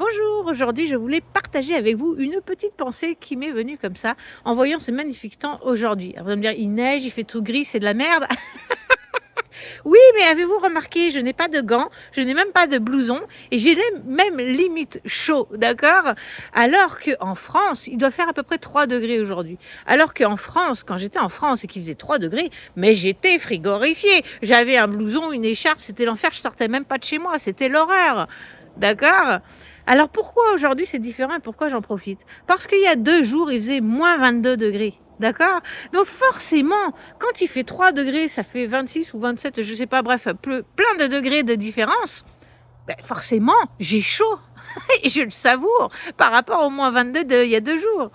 Bonjour, aujourd'hui je voulais partager avec vous une petite pensée qui m'est venue comme ça en voyant ce magnifique temps aujourd'hui. Alors vous allez me dire, il neige, il fait tout gris, c'est de la merde. Oui, mais avez-vous remarqué, je n'ai pas de gants, je n'ai même pas de blouson et j'ai même limite chaud, d'accord? Alors qu'en France, il doit faire à peu près 3 degrés aujourd'hui. Alors qu'en France, quand j'étais en France et qu'il faisait 3 degrés, mais j'étais frigorifiée. J'avais un blouson, une écharpe, c'était l'enfer, je sortais même pas de chez moi, c'était l'horreur. D'accord? Alors pourquoi aujourd'hui c'est différent et pourquoi j'en profite? Parce qu'il y a 2 jours, il faisait moins 22 degrés. D'accord? Donc forcément, quand il fait 3 degrés, ça fait 26 ou 27, je sais pas, bref, plein de degrés de différence, ben forcément, j'ai chaud et je le savoure par rapport au moins 22 il y a 2 jours.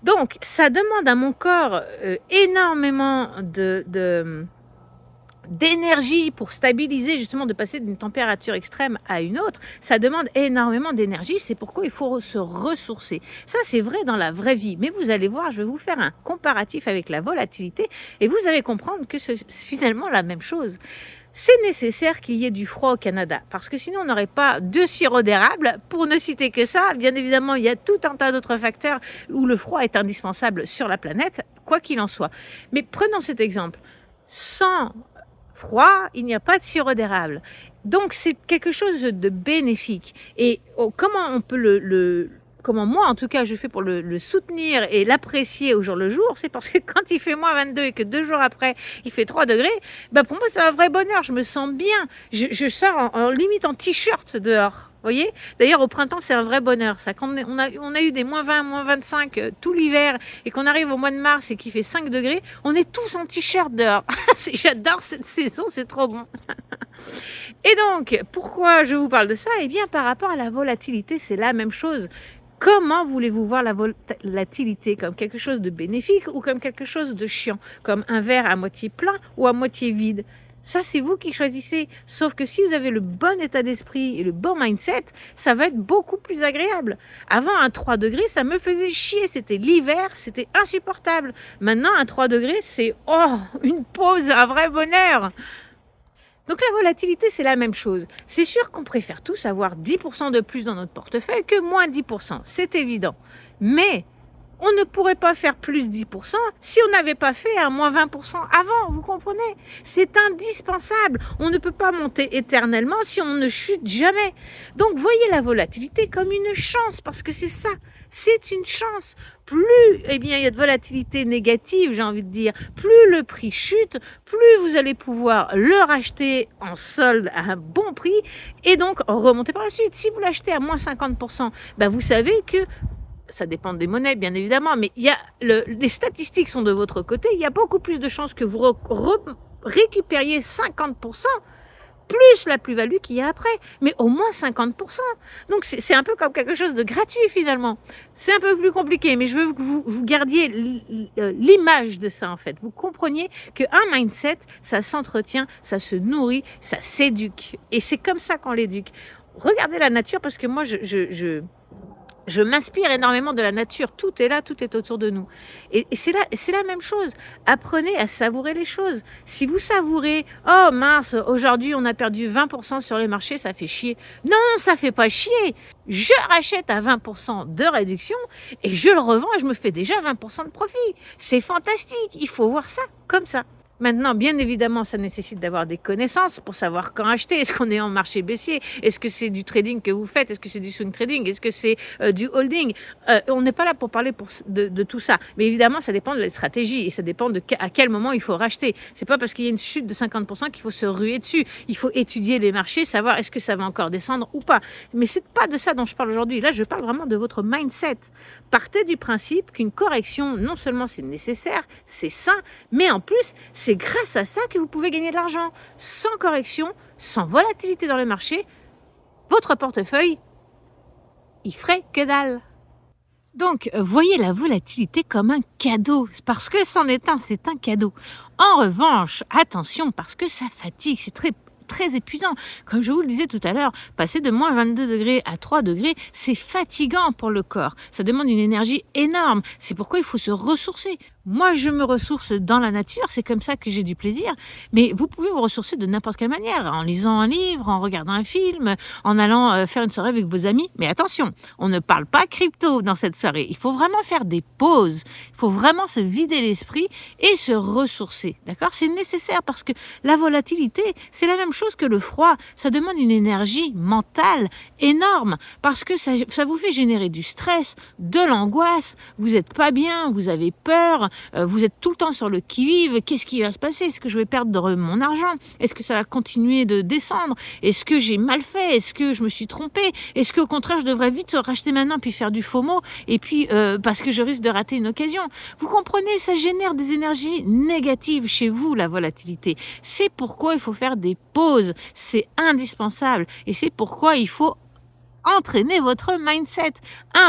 Donc ça demande à mon corps énormément d'énergie pour stabiliser, justement, de passer d'une température extrême à une autre. Ça demande énormément d'énergie, c'est pourquoi il faut se ressourcer. Ça, c'est vrai dans la vraie vie, mais vous allez voir, je vais vous faire un comparatif avec la volatilité et vous allez comprendre que c'est finalement la même chose. C'est nécessaire qu'il y ait du froid au Canada, parce que sinon on n'aurait pas de sirop d'érable, pour ne citer que ça. Bien évidemment, il y a tout un tas d'autres facteurs où le froid est indispensable sur la planète, quoi qu'il en soit. Mais prenons cet exemple. Sans froid, il n'y a pas de sirop d'érable. Donc c'est quelque chose de bénéfique. Et comment on peut comment moi en tout cas je fais pour le soutenir et l'apprécier au jour le jour, c'est parce que quand il fait moins 22 et que 2 jours après il fait 3 degrés, ben pour moi c'est un vrai bonheur, je me sens bien. Je sors en limite en t-shirt dehors. Voyez. D'ailleurs, au printemps, c'est un vrai bonheur. Ça, quand on a eu des moins 20, moins 25 tout l'hiver et qu'on arrive au mois de mars et qu'il fait 5 degrés, on est tous en t-shirt dehors. J'adore cette saison, c'est trop bon. Et donc, pourquoi je vous parle de ça? Eh bien, par rapport à la volatilité, c'est la même chose. Comment voulez-vous voir la volatilité? Comme quelque chose de bénéfique ou comme quelque chose de chiant? Comme un verre à moitié plein ou à moitié vide? Ça, c'est vous qui choisissez. Sauf que si vous avez le bon état d'esprit et le bon mindset, ça va être beaucoup plus agréable. Avant, un 3 degrés, ça me faisait chier. C'était l'hiver, c'était insupportable. Maintenant, un 3 degrés, c'est une pause, un vrai bonheur. Donc la volatilité, c'est la même chose. C'est sûr qu'on préfère tous avoir 10% de plus dans notre portefeuille que moins 10%. C'est évident. Mais on ne pourrait pas faire plus 10% si on n'avait pas fait un moins 20% avant, vous comprenez? C'est indispensable. On ne peut pas monter éternellement si on ne chute jamais. Donc voyez la volatilité comme une chance, parce que c'est ça. C'est une chance. Plus il y a de volatilité négative, j'ai envie de dire, plus le prix chute, plus vous allez pouvoir le racheter en solde à un bon prix et donc remonter par la suite. Si vous l'achetez à moins 50%, vous savez que ça dépend des monnaies, bien évidemment, mais les statistiques sont de votre côté. Il y a beaucoup plus de chances que vous récupériez 50%, plus la plus-value qu'il y a après, mais au moins 50%. Donc c'est un peu comme quelque chose de gratuit finalement. C'est un peu plus compliqué, mais je veux que vous gardiez l'image de ça en fait. Vous compreniez qu'un mindset, ça s'entretient, ça se nourrit, ça s'éduque. Et c'est comme ça qu'on l'éduque. Regardez la nature, parce que moi je m'inspire énormément de la nature. Tout est là, tout est autour de nous. Et c'est la même chose. Apprenez à savourer les choses. Si vous savourez, oh mince, aujourd'hui on a perdu 20% sur les marchés, ça fait chier. Non, ça fait pas chier. Je rachète à 20% de réduction et je le revends et je me fais déjà 20% de profit. C'est fantastique. Il faut voir ça comme ça. Maintenant, bien évidemment, ça nécessite d'avoir des connaissances pour savoir quand acheter. Est-ce qu'on est en marché baissier? Est-ce que c'est du trading que vous faites? Est-ce que c'est du swing trading? Est-ce que c'est du holding? On n'est pas là pour parler de tout ça. Mais évidemment, ça dépend de la stratégie et ça dépend à quel moment il faut racheter. C'est pas parce qu'il y a une chute de 50% qu'il faut se ruer dessus. Il faut étudier les marchés, savoir est-ce que ça va encore descendre ou pas. Mais c'est pas de ça dont je parle aujourd'hui. Là, je parle vraiment de votre mindset. Partez du principe qu'une correction, non seulement c'est nécessaire, c'est sain, mais en plus, c'est grâce à ça que vous pouvez gagner de l'argent. Sans correction, sans volatilité dans le marché, votre portefeuille, il ferait que dalle. Donc, voyez la volatilité comme un cadeau, parce que c'en est un, c'est un cadeau. En revanche, attention, parce que ça fatigue, c'est très épuisant. Comme je vous le disais tout à l'heure, passer de moins 22 degrés à 3 degrés, c'est fatigant pour le corps. Ça demande une énergie énorme. C'est pourquoi il faut se ressourcer. Moi, je me ressource dans la nature, c'est comme ça que j'ai du plaisir. Mais vous pouvez vous ressourcer de n'importe quelle manière, en lisant un livre, en regardant un film, en allant faire une soirée avec vos amis. Mais attention, on ne parle pas crypto dans cette soirée. Il faut vraiment faire des pauses. Il faut vraiment se vider l'esprit et se ressourcer. D'accord? C'est nécessaire parce que la volatilité, c'est la même chose que le froid. Ça demande une énergie mentale énorme parce que ça vous fait générer du stress, de l'angoisse. Vous n'êtes pas bien, vous avez peur. Vous êtes tout le temps sur le qui-vive. Qu'est-ce qui va se passer? Est-ce que je vais perdre mon argent? Est-ce que ça va continuer de descendre? Est-ce que j'ai mal fait? Est-ce que je me suis trompée? Est-ce qu'au contraire, je devrais vite racheter maintenant puis faire du FOMO et puis parce que je risque de rater une occasion? Vous comprenez, ça génère des énergies négatives chez vous, la volatilité. C'est pourquoi il faut faire des pauses. C'est indispensable et c'est pourquoi il faut entraîner votre mindset.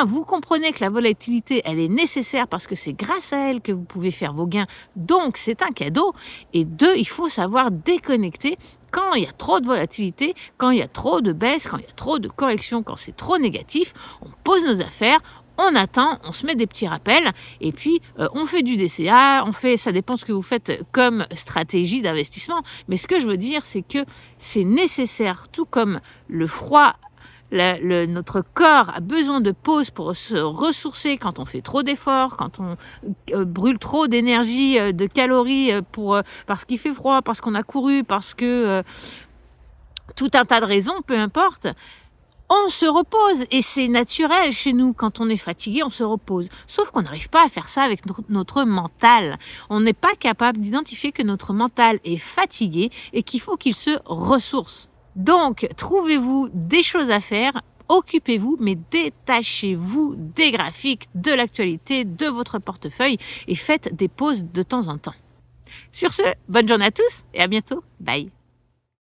Vous comprenez que la volatilité, elle est nécessaire parce que c'est grâce à elle que vous pouvez faire vos gains. Donc, c'est un cadeau. Et 2, il faut savoir déconnecter quand il y a trop de volatilité, quand il y a trop de baisse, quand il y a trop de corrections, quand c'est trop négatif. On pose nos affaires, on attend, on se met des petits rappels et puis on fait du DCA, ça dépend ce que vous faites comme stratégie d'investissement. Mais ce que je veux dire, c'est que c'est nécessaire, tout comme le froid. Notre corps a besoin de pause pour se ressourcer quand on fait trop d'efforts, quand on brûle trop d'énergie, de calories parce qu'il fait froid, parce qu'on a couru, parce que tout un tas de raisons, peu importe. On se repose et c'est naturel chez nous. Quand on est fatigué, on se repose. Sauf qu'on n'arrive pas à faire ça avec notre mental. On n'est pas capable d'identifier que notre mental est fatigué et qu'il faut qu'il se ressource. Donc, trouvez-vous des choses à faire, occupez-vous, mais détachez-vous des graphiques, de l'actualité, de votre portefeuille et faites des pauses de temps en temps. Sur ce, bonne journée à tous et à bientôt. Bye.